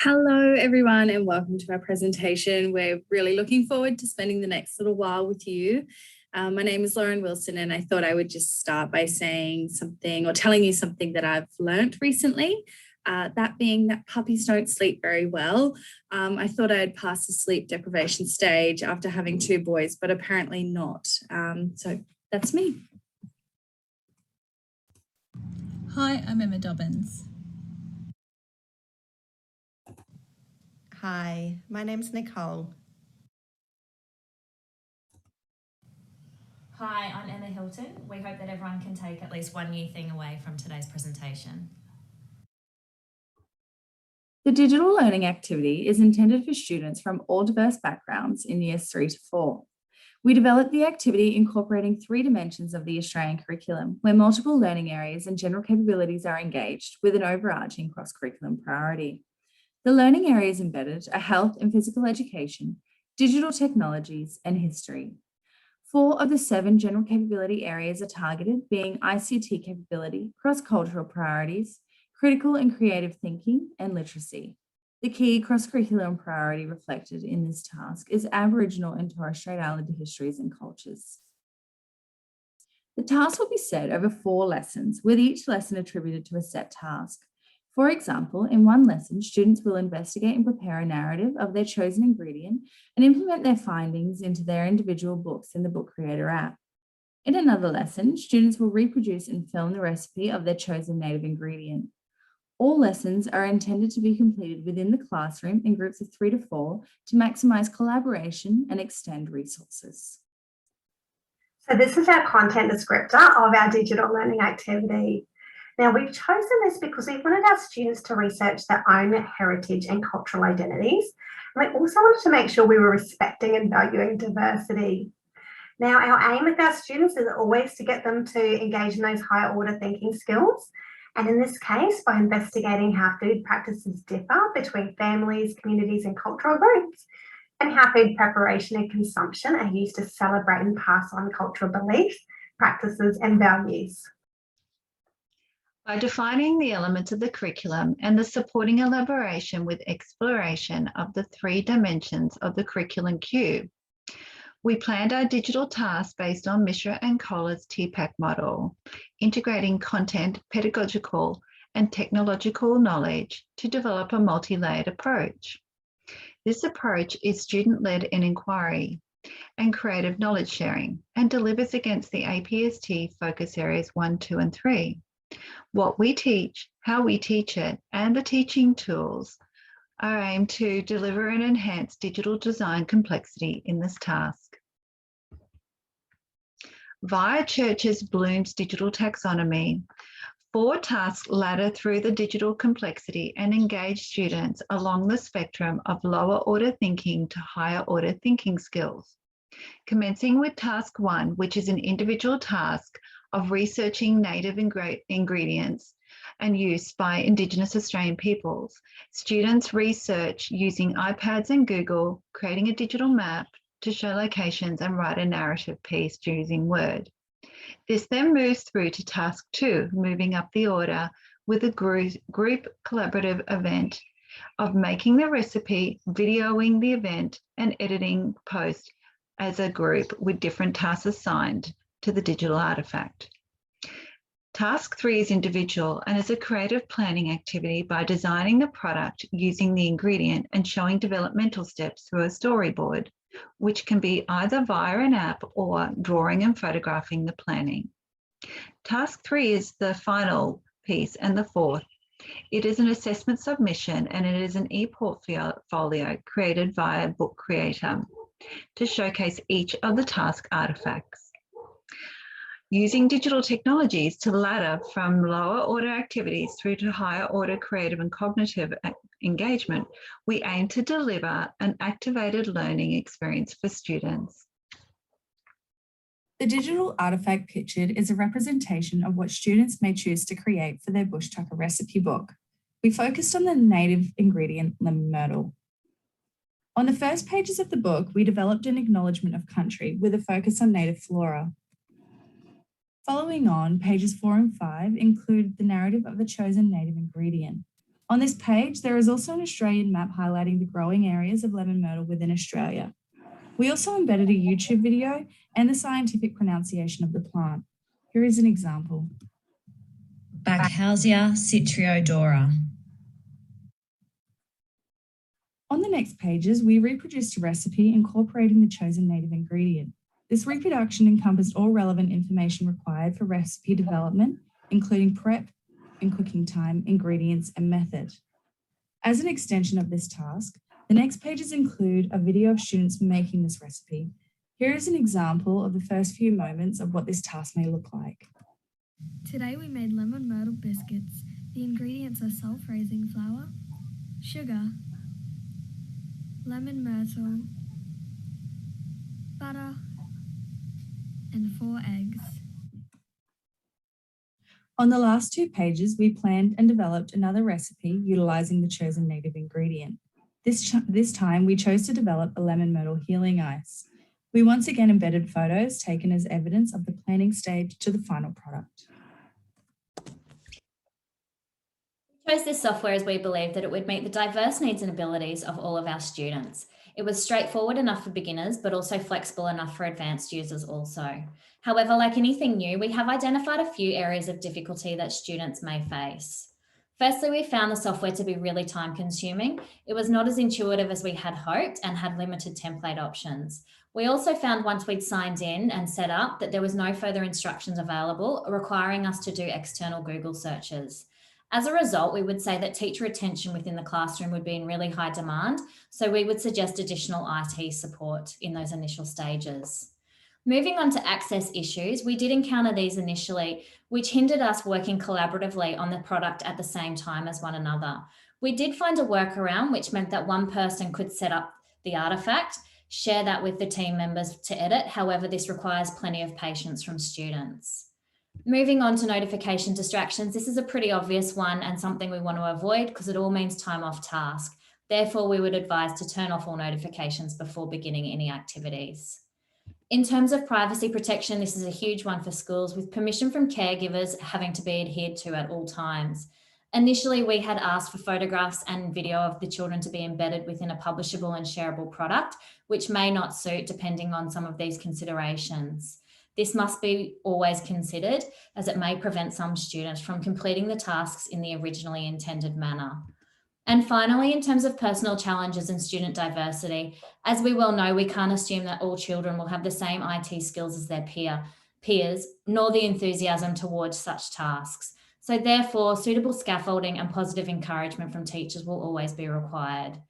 Hello, everyone, and welcome to our presentation. We're really looking forward to spending the next little while with you. My name is Lauren Wilson, and I thought I would just start by saying something or telling you something that I've learnt recently, that being that puppies don't sleep very well. I thought I'd pass the sleep deprivation stage after having two boys, but apparently not. So that's me. Hi, I'm Emma Dobbins. Hi, my name's Nicole. Hi, I'm Emma Hilton. We hope that everyone can take at least one new thing away from today's presentation. The digital learning activity is intended for students from all diverse backgrounds in years 3 to 4. We developed the activity incorporating 3 dimensions of the Australian curriculum, where multiple learning areas and general capabilities are engaged with an overarching cross-curriculum priority. The learning areas embedded are health and physical education, digital technologies, and history. 4 of the 7 general capability areas are targeted, being ICT capability, cross-cultural priorities, critical and creative thinking, and literacy. The key cross-curriculum priority reflected in this task is Aboriginal and Torres Strait Islander histories and cultures. The task will be set over 4 lessons, with each lesson attributed to a set task. For example, in one lesson, students will investigate and prepare a narrative of their chosen ingredient and implement their findings into their individual books in the Book Creator app. In another lesson, students will reproduce and film the recipe of their chosen native ingredient. All lessons are intended to be completed within the classroom in groups of 3 to 4 to maximize collaboration and extend resources. So this is our content descriptor of our digital learning activity. Now, we've chosen this because we wanted our students to research their own heritage and cultural identities. And we also wanted to make sure we were respecting and valuing diversity. Now, our aim with our students is always to get them to engage in those higher order thinking skills. And in this case, by investigating how food practices differ between families, communities, and cultural groups, and how food preparation and consumption are used to celebrate and pass on cultural beliefs, practices, and values. By defining the elements of the curriculum and the supporting elaboration with exploration of the 3 dimensions of the curriculum cube, we planned our digital task based on Mishra and Kohler's TPAC model, integrating content, pedagogical, and technological knowledge to develop a multi-layered approach. This approach is student-led in inquiry and creative knowledge sharing and delivers against the APST focus areas 1, 2, and 3. What we teach, how we teach it, and the teaching tools are aimed to deliver and enhance digital design complexity in this task. Via Church's Bloom's digital taxonomy, 4 tasks ladder through the digital complexity and engage students along the spectrum of lower order thinking to higher order thinking skills. Commencing with task 1, which is an individual task of researching native ingredients and use by Indigenous Australian peoples. Students research using iPads and Google, creating a digital map to show locations and write a narrative piece using Word. This then moves through to task 2, moving up the order with a group collaborative event of making the recipe, videoing the event, and editing post as a group with different tasks assigned to the digital artifact. Task 3 is individual and is a creative planning activity by designing the product using the ingredient and showing developmental steps through a storyboard, which can be either via an app or drawing and photographing the planning. Task 3 is the final piece and the 4th. It is an assessment submission and it is an e-portfolio created via Book Creator to showcase each of the task artifacts. Using digital technologies to ladder from lower order activities through to higher order creative and cognitive engagement, we aim to deliver an activated learning experience for students. The digital artifact pictured is a representation of what students may choose to create for their bush tucker recipe book. We focused on the native ingredient lemon myrtle. On the first pages of the book, we developed an acknowledgement of country with a focus on native flora. Following on, pages 4 and 5 include the narrative of the chosen native ingredient. On this page, there is also an Australian map highlighting the growing areas of lemon myrtle within Australia. We also embedded a YouTube video and the scientific pronunciation of the plant. Here is an example. Bacchausia citriodora. On the next pages, we reproduced a recipe incorporating the chosen native ingredient. This reproduction encompassed all relevant information required for recipe development, including prep and cooking time, ingredients, and method. As an extension of this task, the next pages include a video of students making this recipe. Here is an example of the first few moments of what this task may look like. Today we made lemon myrtle biscuits. The ingredients are self-raising flour, sugar, lemon myrtle, butter, and 4 eggs. On the last 2 pages, we planned and developed another recipe utilizing the chosen native ingredient. This time, we chose to develop a lemon myrtle healing ice. We once again embedded photos taken as evidence of the planning stage to the final product. We chose this software as we believed that it would meet the diverse needs and abilities of all of our students. It was straightforward enough for beginners, but also flexible enough for advanced users also. However, like anything new, we have identified a few areas of difficulty that students may face. Firstly, we found the software to be really time consuming. It was not as intuitive as we had hoped and had limited template options. We also found once we'd signed in and set up that there was no further instructions available, requiring us to do external Google searches. As a result, we would say that teacher attention within the classroom would be in really high demand, so we would suggest additional IT support in those initial stages. Moving on to access issues, we did encounter these initially, which hindered us working collaboratively on the product at the same time as one another. We did find a workaround, which meant that one person could set up the artifact, share that with the team members to edit. However, this requires plenty of patience from students. Moving on to notification distractions, this is a pretty obvious one and something we want to avoid because it all means time off task. Therefore, we would advise to turn off all notifications before beginning any activities. In terms of privacy protection, this is a huge one for schools, with permission from caregivers having to be adhered to at all times. Initially, we had asked for photographs and video of the children to be embedded within a publishable and shareable product, which may not suit depending on some of these considerations. This must be always considered, as it may prevent some students from completing the tasks in the originally intended manner. And finally, in terms of personal challenges and student diversity, as we well know, we can't assume that all children will have the same IT skills as their peers, nor the enthusiasm towards such tasks. So therefore, suitable scaffolding and positive encouragement from teachers will always be required.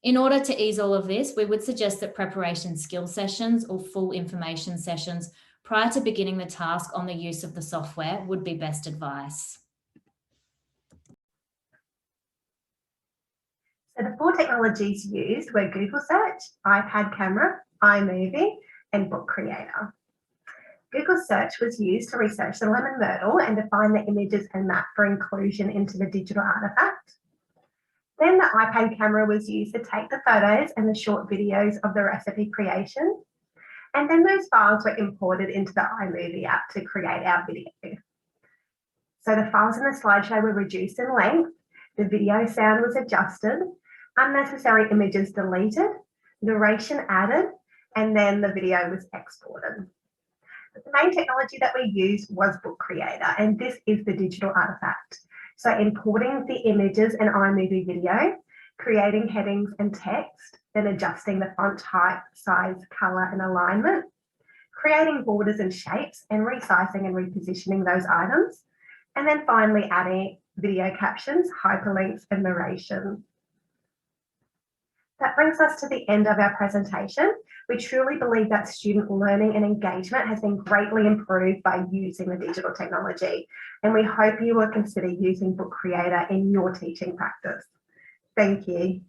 In order to ease all of this, we would suggest that preparation skill sessions or full information sessions prior to beginning the task on the use of the software would be best advice. So the 4 technologies used were Google Search, iPad Camera, iMovie, and Book Creator. Google Search was used to research the lemon myrtle and define the images and map for inclusion into the digital artifact. Then the iPad camera was used to take the photos and the short videos of the recipe creation. And then those files were imported into the iMovie app to create our video. So the files in the slideshow were reduced in length, the video sound was adjusted, unnecessary images deleted, narration added, and then the video was exported. But the main technology that we used was Book Creator, and this is the digital artifact. So importing the images and iMovie video, creating headings and text, then adjusting the font type, size, color, and alignment, creating borders and shapes, and resizing and repositioning those items, and then finally adding video captions, hyperlinks, and narration. That brings us to the end of our presentation. We truly believe that student learning and engagement has been greatly improved by using the digital technology, and we hope you will consider using Book Creator in your teaching practice. Thank you.